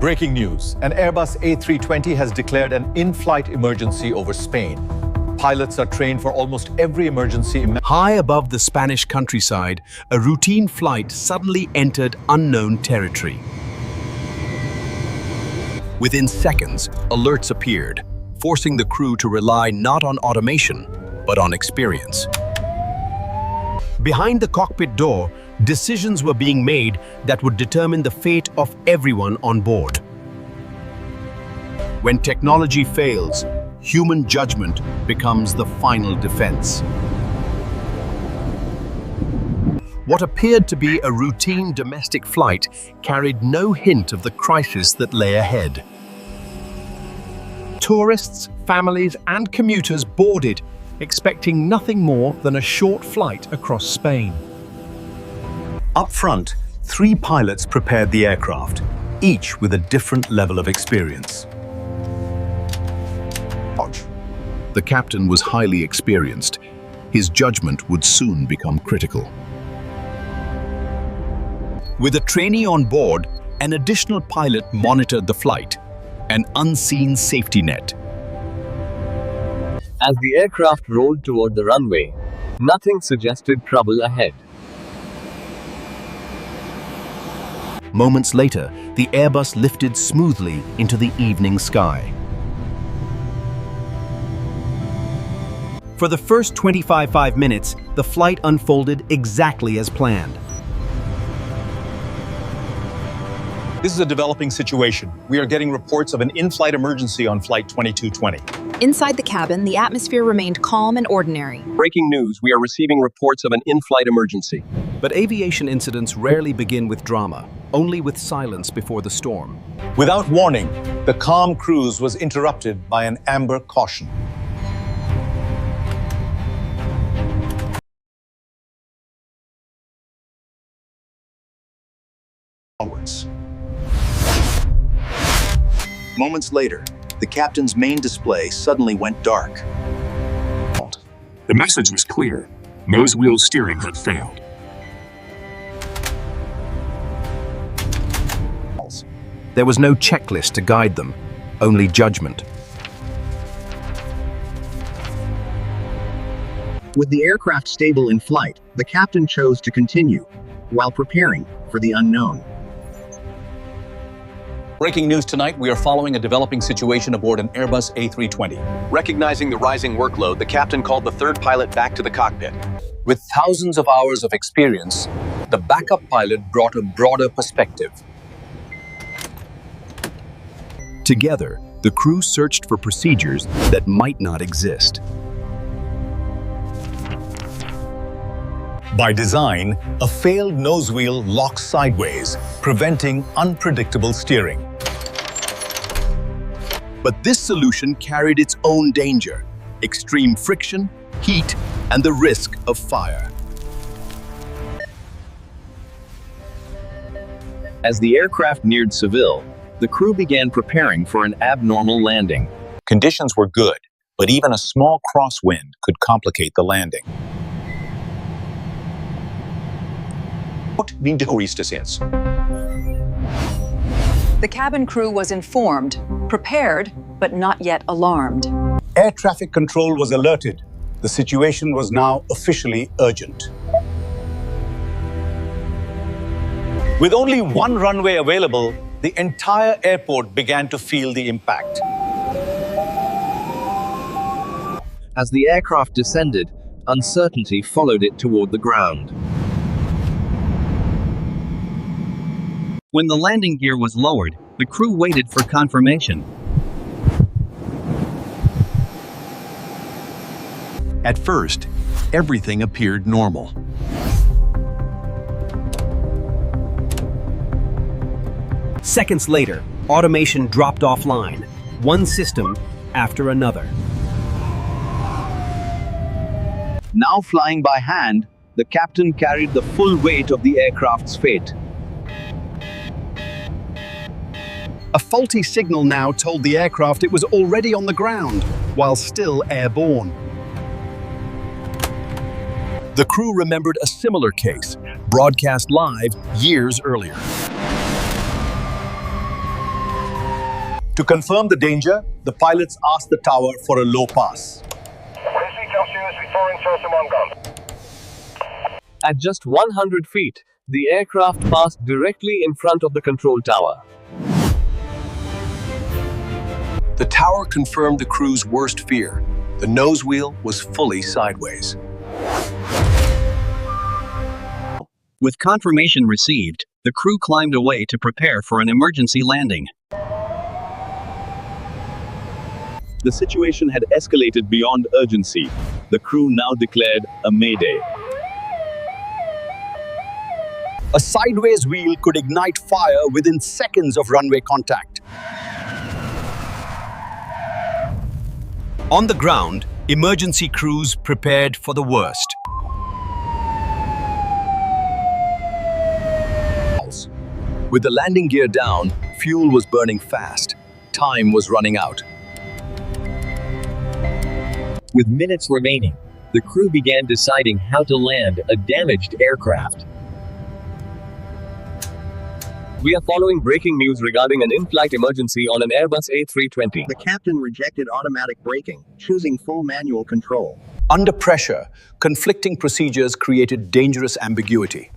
Breaking news. An Airbus A320 has declared an in-flight emergency over Spain. Pilots are trained for almost every emergency. High above the Spanish countryside, a routine flight suddenly entered unknown territory. Within seconds, alerts appeared, forcing the crew to rely not on automation, but on experience. Behind the cockpit door, decisions were being made that would determine the fate of everyone on board. When technology fails, human judgment becomes the final defense. What appeared to be a routine domestic flight carried no hint of the crisis that lay ahead. Tourists, families, and commuters boarded, expecting nothing more than a short flight across Spain. Up front, 3 pilots prepared the aircraft, each with a different level of experience. The captain was highly experienced. His judgment would soon become critical. With a trainee on board, an additional pilot monitored the flight, an unseen safety net. As the aircraft rolled toward the runway, nothing suggested trouble ahead. Moments later, the Airbus lifted smoothly into the evening sky. For the first 25 minutes, the flight unfolded exactly as planned. This is a developing situation. We are getting reports of an in-flight emergency on Flight 2220. Inside the cabin, the atmosphere remained calm and ordinary. Breaking news, we are receiving reports of an in-flight emergency. But aviation incidents rarely begin with drama, only with silence before the storm. Without warning, the calm cruise was interrupted by an amber caution. Moments later, the captain's main display suddenly went dark. The message was clear. Nose wheel steering had failed. There was no checklist to guide them, only judgment. With the aircraft stable in flight, the captain chose to continue, while preparing for the unknown. Breaking news tonight, we are following a developing situation aboard an Airbus A320. Recognizing the rising workload, the captain called the third pilot back to the cockpit. With thousands of hours of experience, the backup pilot brought a broader perspective. Together, the crew searched for procedures that might not exist. By design, a failed nose wheel locks sideways, preventing unpredictable steering. But this solution carried its own danger: extreme friction, heat, and the risk of fire. As the aircraft neared Seville, the crew began preparing for an abnormal landing. Conditions were good, but even a small crosswind could complicate the landing. The cabin crew was informed, prepared, but not yet alarmed. Air traffic control was alerted. The situation was now officially urgent. With only one runway available, the entire airport began to feel the impact. As the aircraft descended, uncertainty followed it toward the ground. When the landing gear was lowered, the crew waited for confirmation. At first, everything appeared normal. Seconds later, automation dropped offline, one system after another. Now flying by hand, the captain carried the full weight of the aircraft's fate. A faulty signal now told the aircraft it was already on the ground, while still airborne. The crew remembered a similar case, broadcast live years earlier. To confirm the danger, the pilots asked the tower for a low pass. At just 100 feet, the aircraft passed directly in front of the control tower. The tower confirmed the crew's worst fear. The nose wheel was fully sideways. With confirmation received, the crew climbed away to prepare for an emergency landing. The situation had escalated beyond urgency. The crew now declared a mayday. A sideways wheel could ignite fire within seconds of runway contact. On the ground, emergency crews prepared for the worst. With the landing gear down, fuel was burning fast. Time was running out. With minutes remaining, the crew began deciding how to land a damaged aircraft. We are following breaking news regarding an in-flight emergency on an Airbus A320. The captain rejected automatic braking, choosing full manual control. Under pressure, conflicting procedures created dangerous ambiguity.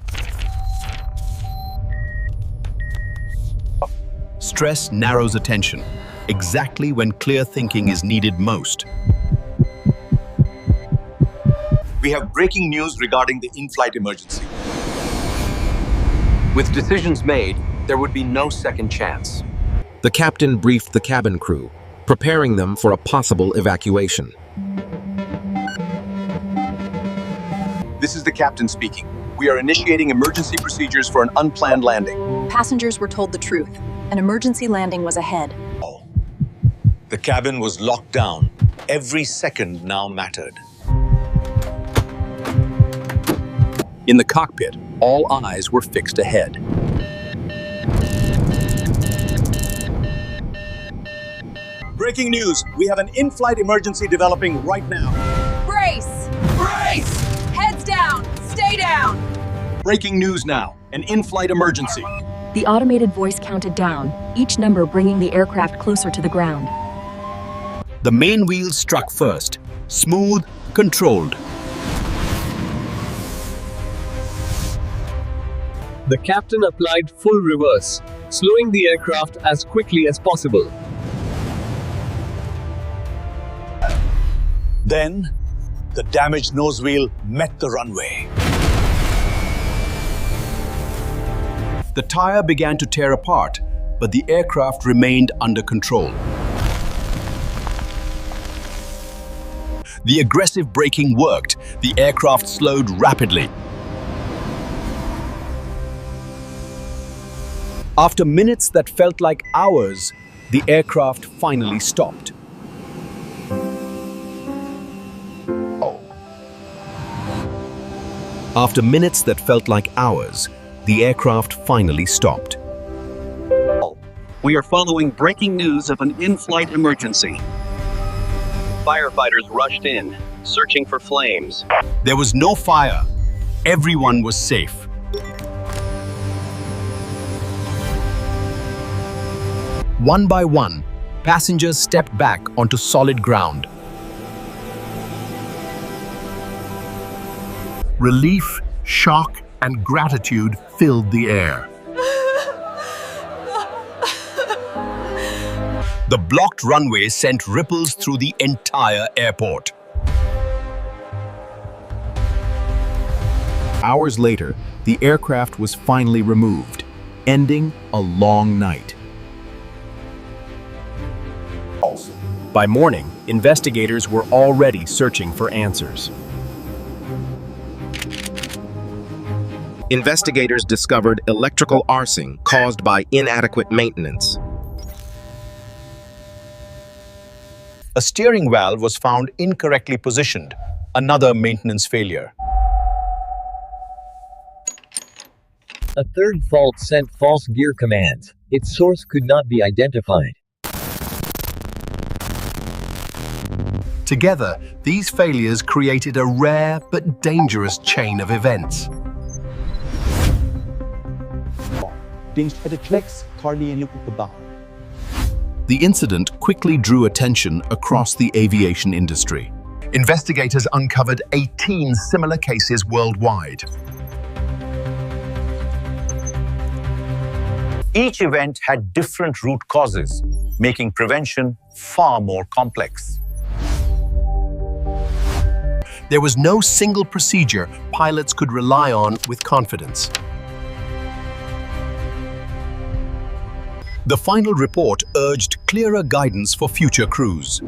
Stress narrows attention, exactly when clear thinking is needed most. We have breaking news regarding the in-flight emergency. With decisions made, there would be no second chance. The captain briefed the cabin crew, preparing them for a possible evacuation. This is the captain speaking. We are initiating emergency procedures for an unplanned landing. Passengers were told the truth. An emergency landing was ahead. The cabin was locked down. Every second now mattered. In the cockpit, all eyes were fixed ahead. Breaking news, we have an in-flight emergency developing right now. Brace! Brace! Heads down! Stay down! Breaking news now, an in-flight emergency. The automated voice counted down, each number bringing the aircraft closer to the ground. The main wheel struck first, smooth, controlled. The captain applied full reverse, slowing the aircraft as quickly as possible. Then, the damaged nose wheel met the runway. The tire began to tear apart, but the aircraft remained under control. The aggressive braking worked. The aircraft slowed rapidly. After minutes that felt like hours, the aircraft finally stopped. After minutes that felt like hours, the aircraft finally stopped. We are following breaking news of an in-flight emergency. Firefighters rushed in, searching for flames. There was no fire. Everyone was safe. One by one, passengers stepped back onto solid ground. Relief, shock, and gratitude filled the air. The blocked runway sent ripples through the entire airport. Hours later, the aircraft was finally removed, ending a long night. By morning, investigators were already searching for answers. Investigators discovered electrical arcing caused by inadequate maintenance. A steering valve was found incorrectly positioned, another maintenance failure. A third fault sent false gear commands. Its source could not be identified. Together, these failures created a rare but dangerous chain of events. The incident quickly drew attention across the aviation industry. Investigators uncovered 18 similar cases worldwide. Each event had different root causes, making prevention far more complex. There was no single procedure pilots could rely on with confidence. The final report urged clearer guidance for future crews.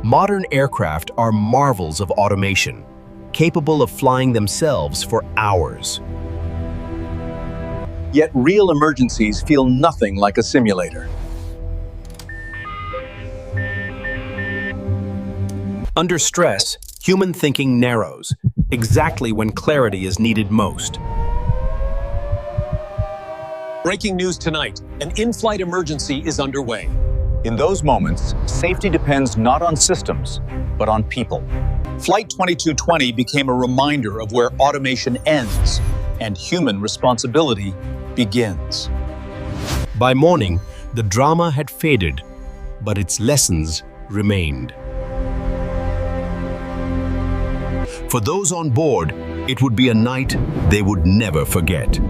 Modern aircraft are marvels of automation, capable of flying themselves for hours. Yet real emergencies feel nothing like a simulator. Under stress, human thinking narrows, exactly when clarity is needed most. Breaking news tonight. An in-flight emergency is underway. In those moments, safety depends not on systems, but on people. Flight 2220 became a reminder of where automation ends and human responsibility begins. By morning, the drama had faded, but its lessons remained. For those on board, it would be a night they would never forget.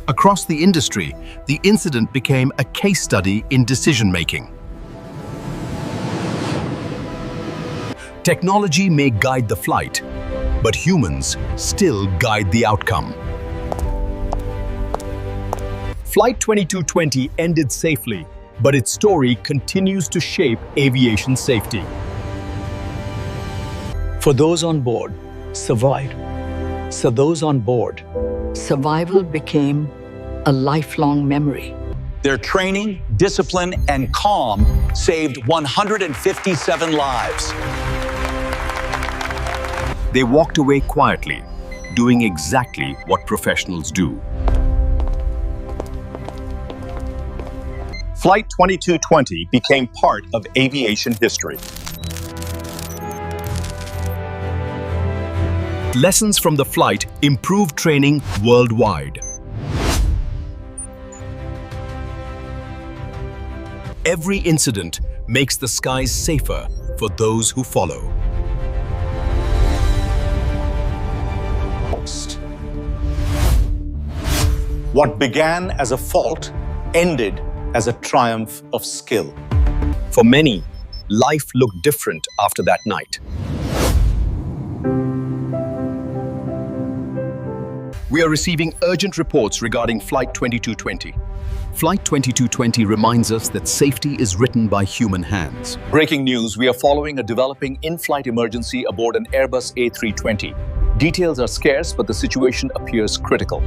Across the industry, the incident became a case study in decision-making. Technology may guide the flight, but humans still guide the outcome. Flight 2220 ended safely, but its story continues to shape aviation safety. For those on board, survived. So those on board, survival became a lifelong memory. Their training, discipline, and calm saved 157 lives. They walked away quietly, doing exactly what professionals do. Flight 2220 became part of aviation history. Lessons from the flight improved training worldwide. Every incident makes the skies safer for those who follow. What began as a fault ended as a triumph of skill. For many, life looked different after that night. We are receiving urgent reports regarding Flight 2220. Flight 2220 reminds us that safety is written by human hands. Breaking news, we are following a developing in-flight emergency aboard an Airbus A320. Details are scarce, but the situation appears critical.